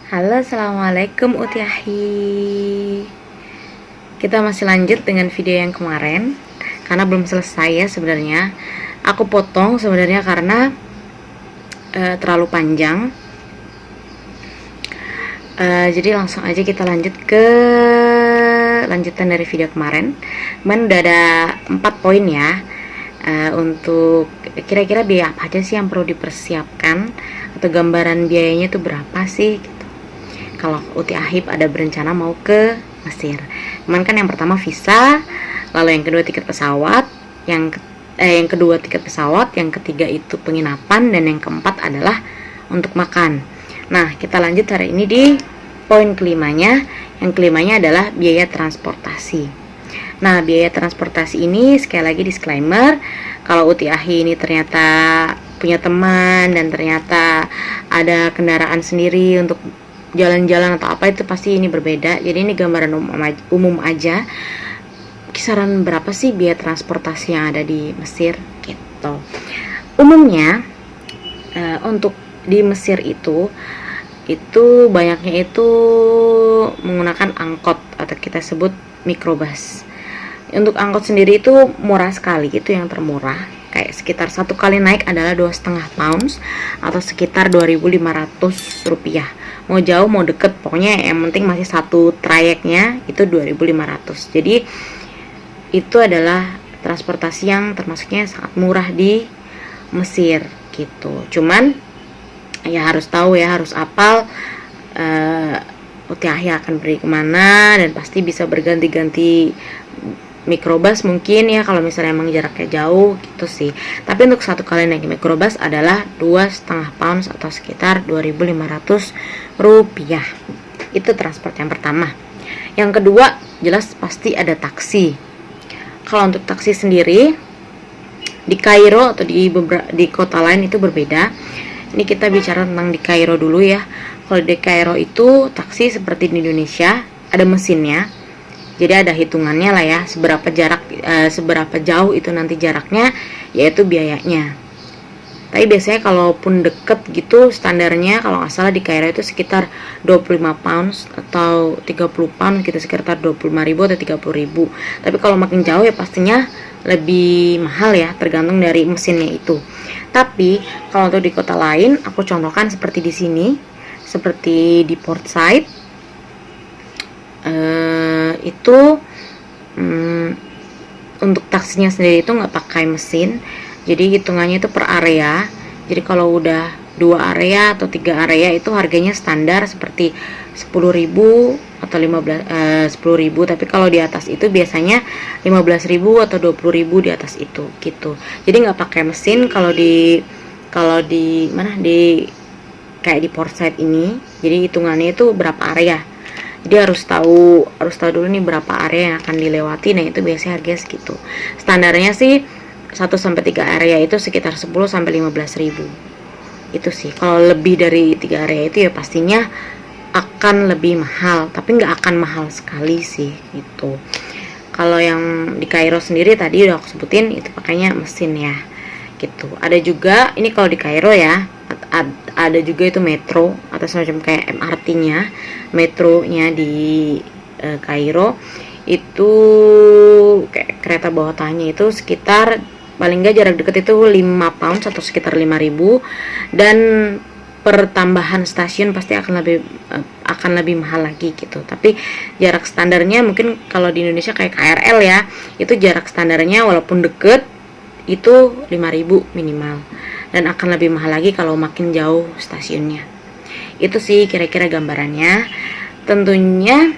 Halo, assalamualaikum Utiahi. Kita masih lanjut dengan video yang kemarin karena belum selesai ya sebenarnya. Aku potong sebenarnya karena terlalu panjang. Jadi langsung aja kita lanjut ke lanjutan dari video kemarin. Kemarin udah ada 4 poin ya. Untuk kira-kira biaya apa aja sih yang perlu dipersiapkan, atau gambaran biayanya itu berapa sih gitu. Kalau Uti Ahib ada berencana mau ke Mesir. Cuman kan yang pertama visa, lalu yang kedua tiket pesawat, yang kedua tiket pesawat, yang ketiga itu penginapan, dan yang keempat adalah untuk makan. Nah, kita lanjut hari ini di poin kelimanya. Yang kelimanya adalah biaya transportasi. Nah, biaya transportasi ini sekali lagi disclaimer, kalau Uti Ahi ini ternyata punya teman dan ternyata ada kendaraan sendiri untuk jalan-jalan atau apa, itu pasti ini berbeda. Jadi ini gambaran umum aja. Kisaran berapa sih biaya transportasi yang ada di Mesir gitu. Umumnya untuk di Mesir itu banyaknya itu menggunakan angkot atau kita sebut mikrobus. Untuk angkot sendiri itu murah sekali, itu yang termurah. Kayak sekitar satu kali naik adalah 2,5 pounds atau sekitar 2.500 rupiah. Mau jauh mau deket, pokoknya yang penting masih satu trayeknya itu 2.500. Jadi itu adalah transportasi yang termasuknya sangat murah di Mesir gitu. Cuman ya harus tahu ya, harus apal Uti Ahi akan pergi kemana, dan pasti bisa berganti-ganti mikrobus mungkin ya kalau misalnya emang jaraknya jauh gitu sih. Tapi untuk satu kali naik mikrobus adalah 2,5 pounds atau sekitar 2.500 rupiah. Itu transport yang pertama. Yang kedua jelas pasti ada taksi. Kalau untuk taksi sendiri di Kairo atau di kota lain itu berbeda. Ini kita bicara tentang di Kairo dulu ya. Kalau di Kairo itu taksi seperti di Indonesia ada mesinnya. Jadi ada hitungannya lah ya, seberapa jauh itu nanti jaraknya, yaitu biayanya. Tapi biasanya kalaupun deket gitu, standarnya kalau nggak salah di Kairo itu sekitar 25 pounds atau 30 pounds gitu, sekitar 25.000 atau 30.000. Tapi kalau makin jauh ya pastinya lebih mahal ya, tergantung dari mesinnya itu. Tapi kalau untuk di kota lain, aku contohkan seperti di sini, seperti di Port Said. Itu untuk taksinya sendiri itu nggak pakai mesin, jadi hitungannya itu per area. Jadi kalau udah 2 area atau 3 area itu harganya standar seperti 10.000 atau 10.000. Tapi kalau di atas itu biasanya 15.000 atau 20.000 di atas itu gitu. Jadi nggak pakai mesin kalau di mana di kayak di Port Said ini. Jadi hitungannya itu berapa area. Jadi harus tahu dulu nih berapa area yang akan dilewati. Nah, itu biasanya harganya segitu. Standarnya sih 1 sampai 3 area itu sekitar 10 sampai 15.000. Itu sih. Kalau lebih dari 3 area itu ya pastinya akan lebih mahal, tapi nggak akan mahal sekali sih gitu. Kalau yang di Kairo sendiri tadi udah aku sebutin itu pakainya mesin ya. Gitu. Ada juga ini kalau di Kairo ya, ada juga itu metro atau semacam kayak MRT-nya, metronya di Kairo itu kayak kereta bawah tanahnya itu sekitar paling nggak jarak dekat itu 5 pounds atau sekitar 5.000, dan pertambahan stasiun pasti akan lebih mahal lagi gitu. Tapi jarak standarnya mungkin kalau di Indonesia kayak KRL ya, itu jarak standarnya walaupun deket itu 5.000 minimal, dan akan lebih mahal lagi kalau makin jauh stasiunnya. Itu sih kira-kira gambarannya. Tentunya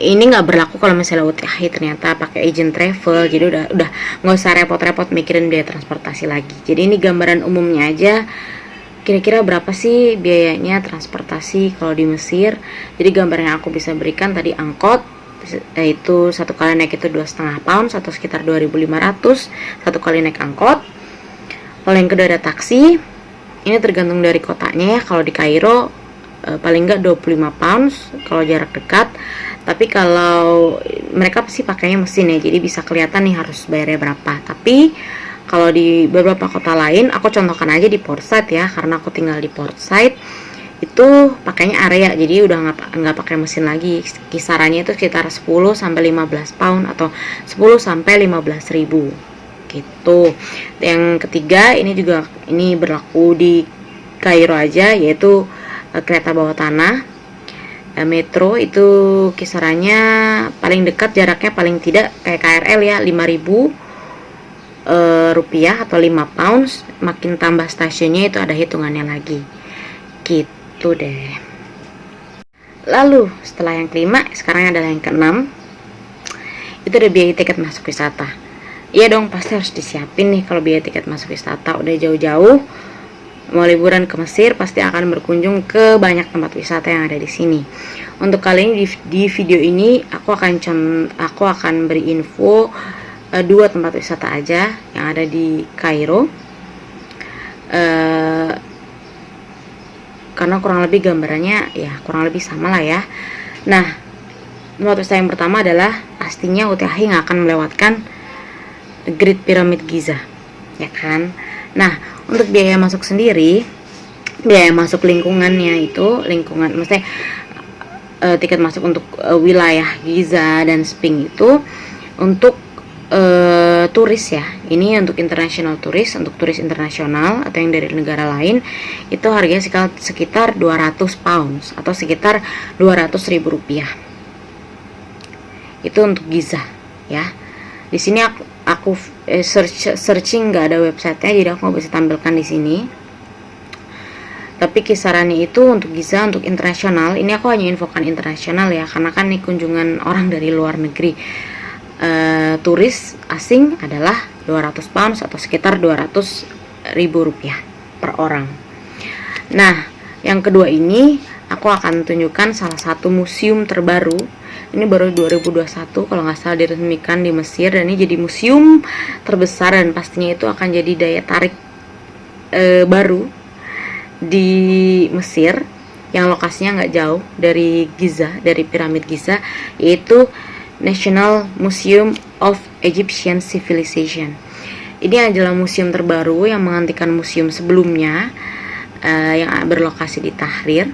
ini nggak berlaku kalau misalnya Uti Ahi ternyata pakai agent travel, jadi udah nggak usah repot-repot mikirin biaya transportasi lagi. Jadi ini gambaran umumnya aja, kira-kira berapa sih biayanya transportasi kalau di Mesir. Jadi gambar yang aku bisa berikan tadi angkot, itu satu kali naik itu 2,5 pounds atau sekitar 2.500 satu kali naik angkot. Kalau yang kedua ada taksi, ini tergantung dari kotanya ya. Kalau di Kairo paling nggak 25 pounds kalau jarak dekat. Tapi kalau mereka pasti pakainya mesin ya, jadi bisa kelihatan nih harus bayarnya berapa. Tapi kalau di beberapa kota lain, aku contohkan aja di Port Said ya, karena aku tinggal di Port Said, itu pakainya area, jadi udah nggak pakai mesin lagi. Kisarannya itu sekitar 10 sampai 15 pound atau 10 sampai 15 ribu gitu. Yang ketiga ini berlaku di Kairo aja, yaitu kereta bawah tanah metro. Itu kisarannya paling dekat jaraknya paling tidak kayak KRL ya, 5.000 rupiah atau 5 pounds. Makin tambah stasiunnya itu ada hitungannya lagi gitu deh. Lalu setelah yang kelima, sekarang adalah yang keenam, itu ada biaya tiket masuk wisata. Iya dong, pasti harus disiapin nih kalau biaya tiket masuk wisata. Udah jauh-jauh mau liburan ke Mesir, pasti akan berkunjung ke banyak tempat wisata yang ada di sini. Untuk kali ini di video ini aku akan beri info 2 tempat wisata aja yang ada di Kairo, karena kurang lebih gambarannya ya kurang lebih sama lah ya. Nah, tempat wisata yang pertama adalah pastinya UTAHI nggak akan melewatkan Great Pyramid Giza, ya kan. Nah, untuk biaya masuk sendiri, biaya masuk lingkungannya itu maksudnya tiket masuk untuk wilayah Giza dan Sphinx itu untuk turis ya. Ini untuk international turis, untuk turis internasional atau yang dari negara lain, itu harganya sekitar 200 pounds atau sekitar 200.000 rupiah. Itu untuk Giza ya. Di sini aku searching nggak ada websitenya, jadi aku nggak bisa tampilkan di sini. Tapi kisarannya itu untuk Giza, untuk internasional, ini aku hanya infokan internasional ya, karena kan ini kunjungan orang dari luar negeri. Turis asing adalah 200 pounds atau sekitar 200.000 rupiah per orang. Nah, yang kedua ini aku akan tunjukkan salah satu museum terbaru. Ini baru 2021 kalau nggak salah diresmikan di Mesir, dan ini jadi museum terbesar dan pastinya itu akan jadi daya tarik baru di Mesir, yang lokasinya nggak jauh dari Giza, dari piramid Giza, yaitu National Museum of Egyptian Civilization. Ini adalah museum terbaru yang menggantikan museum sebelumnya yang berlokasi di Tahrir.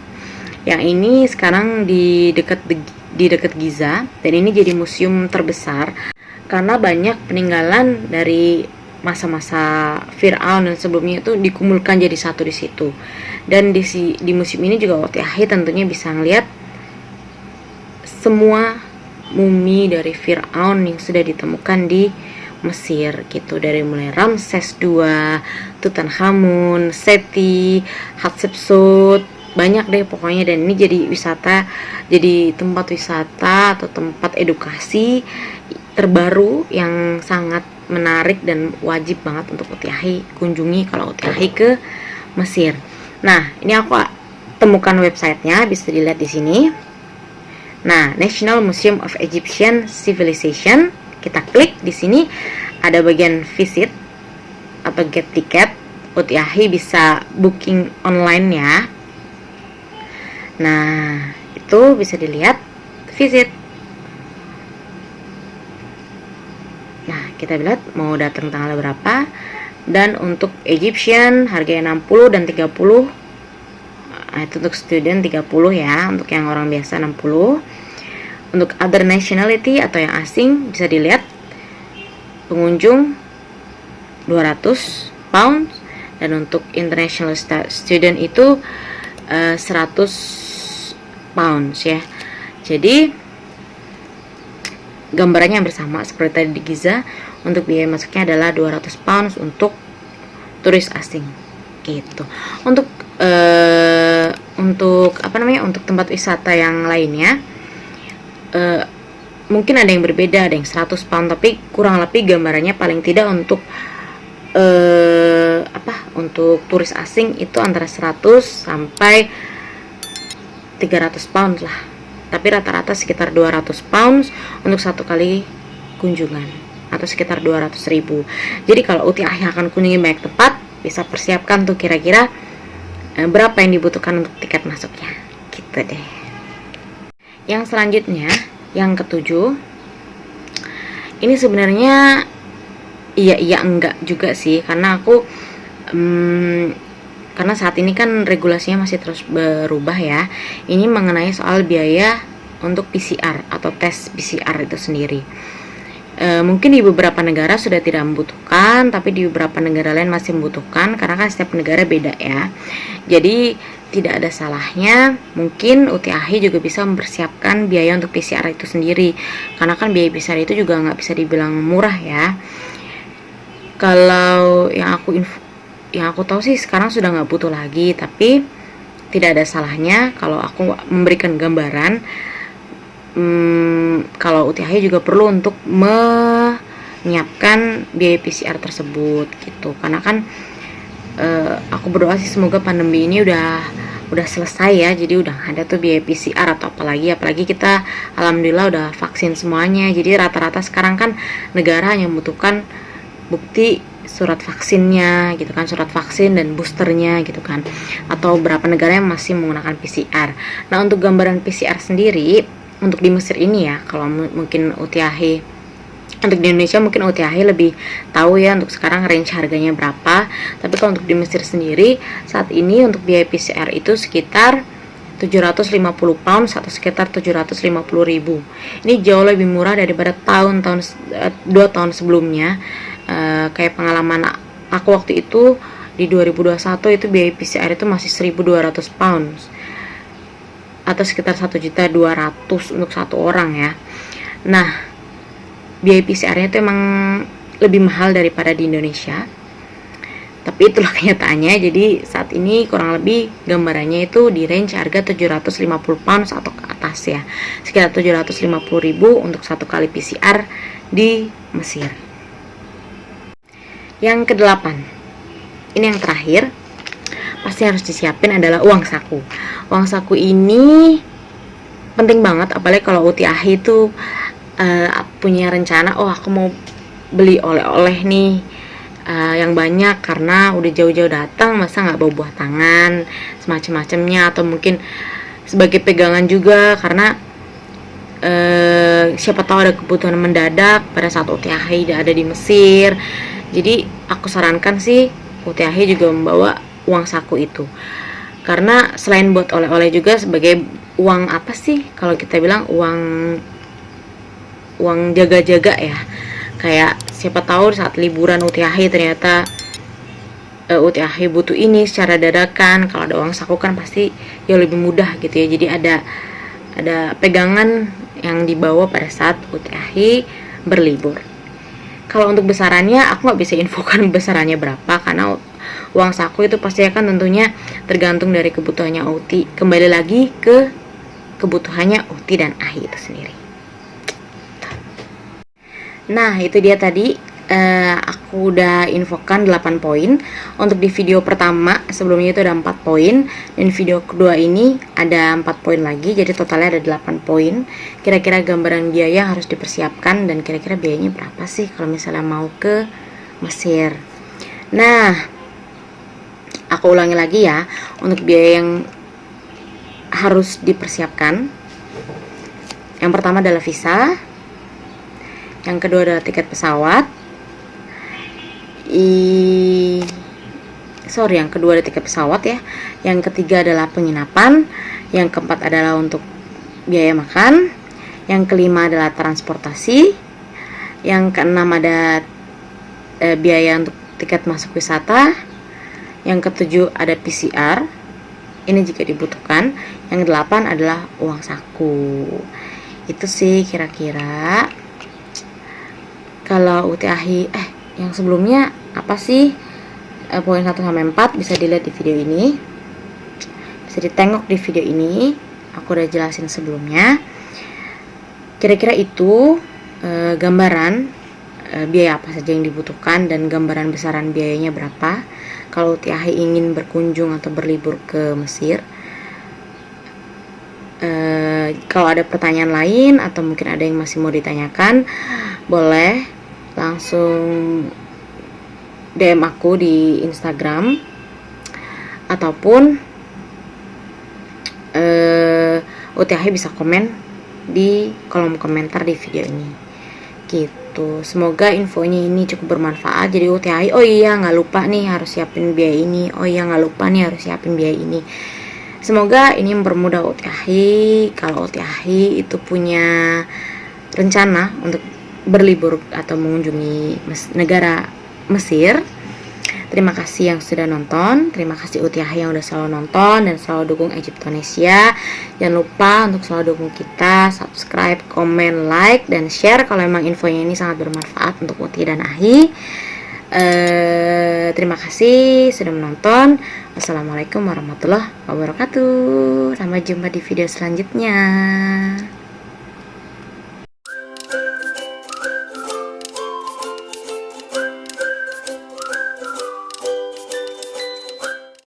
Yang ini sekarang di dekat Giza, dan ini jadi museum terbesar karena banyak peninggalan dari masa-masa Fir'aun dan sebelumnya itu dikumpulkan jadi satu di situ. Dan di museum ini juga UTAHI tentunya bisa ngeliat semua mumi dari Fir'aun yang sudah ditemukan di Mesir gitu, dari mulai Ramses II, Tutankhamun, Seti, Hatshepsut, banyak deh pokoknya. Dan ini jadi tempat wisata atau tempat edukasi terbaru yang sangat menarik dan wajib banget untuk UTAHI kunjungi kalau UTAHI ke Mesir. Nah, ini aku temukan websitenya, bisa dilihat di sini. Nah, National Museum of Egyptian Civilization, kita klik di sini, ada bagian visit atau get tiket. UTAHI bisa booking online ya. Nah, itu bisa dilihat visit. Nah, kita lihat mau datang tanggal berapa. Dan untuk Egyptian harganya 60 dan 30. Nah, itu untuk student 30 ya, untuk yang orang biasa 60. Untuk other nationality atau yang asing bisa dilihat pengunjung 200 pounds, dan untuk international student itu 100 pounds ya. Jadi gambarannya hampir sama seperti tadi di Giza. Untuk biaya masuknya adalah 200 pounds untuk turis asing gitu. Untuk untuk tempat wisata yang lainnya mungkin ada yang berbeda, ada yang 100 pound, tapi kurang lebih gambarannya paling tidak untuk untuk turis asing itu antara 100 sampai 300 pound lah, tapi rata-rata sekitar 200 pounds untuk satu kali kunjungan, atau sekitar 200.000. Jadi kalau UTAHI akan kunjungi banyak tempat, bisa persiapkan tuh kira-kira berapa yang dibutuhkan untuk tiket masuknya gitu deh. Yang selanjutnya, yang ketujuh, ini sebenarnya iya enggak juga sih, karena aku karena saat ini kan regulasinya masih terus berubah ya. Ini mengenai soal biaya untuk PCR atau tes PCR itu sendiri. Mungkin di beberapa negara sudah tidak membutuhkan, tapi di beberapa negara lain masih membutuhkan, karena kan setiap negara beda ya. Jadi tidak ada salahnya mungkin UTAHI juga bisa mempersiapkan biaya untuk PCR itu sendiri, karena kan biaya PCR itu juga nggak bisa dibilang murah ya. Kalau yang aku tahu sih sekarang sudah nggak butuh lagi, tapi tidak ada salahnya kalau aku memberikan gambaran. Kalau UTAHI juga perlu untuk menyiapkan biaya PCR tersebut gitu, karena kan aku berdoa sih semoga pandemi ini udah selesai ya, jadi udah ada tuh biaya PCR atau apalagi kita alhamdulillah udah vaksin semuanya. Jadi rata-rata sekarang kan negara hanya membutuhkan bukti surat vaksinnya gitu kan, surat vaksin dan boosternya gitu kan, atau beberapa negara yang masih menggunakan PCR. Nah, untuk gambaran PCR sendiri untuk di Mesir ini ya, kalau mungkin UTAHI untuk di Indonesia mungkin UTAHI lebih tahu ya untuk sekarang range harganya berapa. Tapi kalau untuk di Mesir sendiri saat ini untuk biaya PCR itu sekitar 750 pounds atau sekitar 750.000. Ini jauh lebih murah daripada 2 tahun sebelumnya. Kayak pengalaman aku waktu itu di 2021 itu biaya PCR itu masih 1.200 pounds atau sekitar 1.200.000 untuk satu orang ya. Nah, biaya PCR-nya itu emang lebih mahal daripada di Indonesia, tapi itulah kenyataannya. Jadi saat ini kurang lebih gambarannya itu di range harga 750 pounds atau ke atas ya, sekitar 750.000 untuk satu kali PCR di Mesir. Yang kedelapan, ini yang terakhir, pasti harus disiapin adalah uang saku. Uang saku ini penting banget, apalagi kalau UTAHI itu punya rencana, oh aku mau beli oleh-oleh nih yang banyak, karena udah jauh-jauh datang, masa nggak bawa buah tangan semacam-macamnya, atau mungkin sebagai pegangan juga, karena siapa tahu ada kebutuhan mendadak pada saat UTAHI ada di Mesir. Jadi aku sarankan sih UTAHI juga membawa uang saku itu, karena selain buat oleh-oleh juga sebagai uang apa sih kalau kita bilang uang jaga-jaga ya, kayak siapa tahu saat liburan UTAHI ternyata UTAHI butuh ini secara dadakan, kalau ada uang saku kan pasti jauh lebih mudah gitu ya. Jadi ada pegangan yang dibawa pada saat UTAHI berlibur. Kalau untuk besarannya aku nggak bisa infokan besarannya berapa, karena uang saku itu pasti akan tentunya tergantung dari kebutuhannya UTI, kembali lagi ke kebutuhannya UTI dan AHI itu sendiri. Nah, itu dia tadi aku udah infokan 8 poin. Untuk di video pertama sebelumnya itu ada 4 poin, dan video kedua ini ada 4 poin lagi, jadi totalnya ada 8 poin. Kira-kira gambaran biaya harus dipersiapkan, dan kira-kira biayanya berapa sih kalau misalnya mau ke Mesir. Nah, aku ulangi lagi ya, untuk biaya yang harus dipersiapkan, yang pertama adalah visa, yang kedua adalah tiket pesawat, yang kedua ada tiket pesawat ya, yang ketiga adalah penginapan, yang keempat adalah untuk biaya makan, yang kelima adalah transportasi, yang keenam ada biaya untuk tiket masuk wisata, yang ketujuh ada PCR, ini jika dibutuhkan, yang kedelapan adalah uang saku. Itu sih kira-kira. Kalau UTAHI yang sebelumnya apa sih poin 1 sampai 4 bisa dilihat di video ini, bisa ditengok di video ini, aku udah jelasin sebelumnya. Kira-kira itu gambaran biaya apa saja yang dibutuhkan dan gambaran besaran biayanya berapa kalau UTAHI ingin berkunjung atau berlibur ke Mesir. Kalau ada pertanyaan lain atau mungkin ada yang masih mau ditanyakan, boleh langsung DM aku di Instagram, ataupun UTAHI bisa komen di kolom komentar di video ini gitu. gitu. Semoga infonya ini cukup bermanfaat. Jadi UTHI, oh iya nggak lupa nih harus siapin biaya ini, oh iya nggak lupa nih harus siapin biaya ini. Semoga ini mempermudah UTHI kalau UTHI itu punya rencana untuk berlibur atau mengunjungi negara Mesir. Terima kasih yang sudah nonton, terima kasih UTHI yang udah selalu nonton dan selalu dukung Egyptonesia. Jangan lupa untuk selalu dukung kita, subscribe, komen, like, dan share kalau memang infonya ini sangat bermanfaat untuk Uti dan Ahi. Terima kasih sudah menonton. Wassalamualaikum warahmatullahi wabarakatuh. Sampai jumpa di video selanjutnya.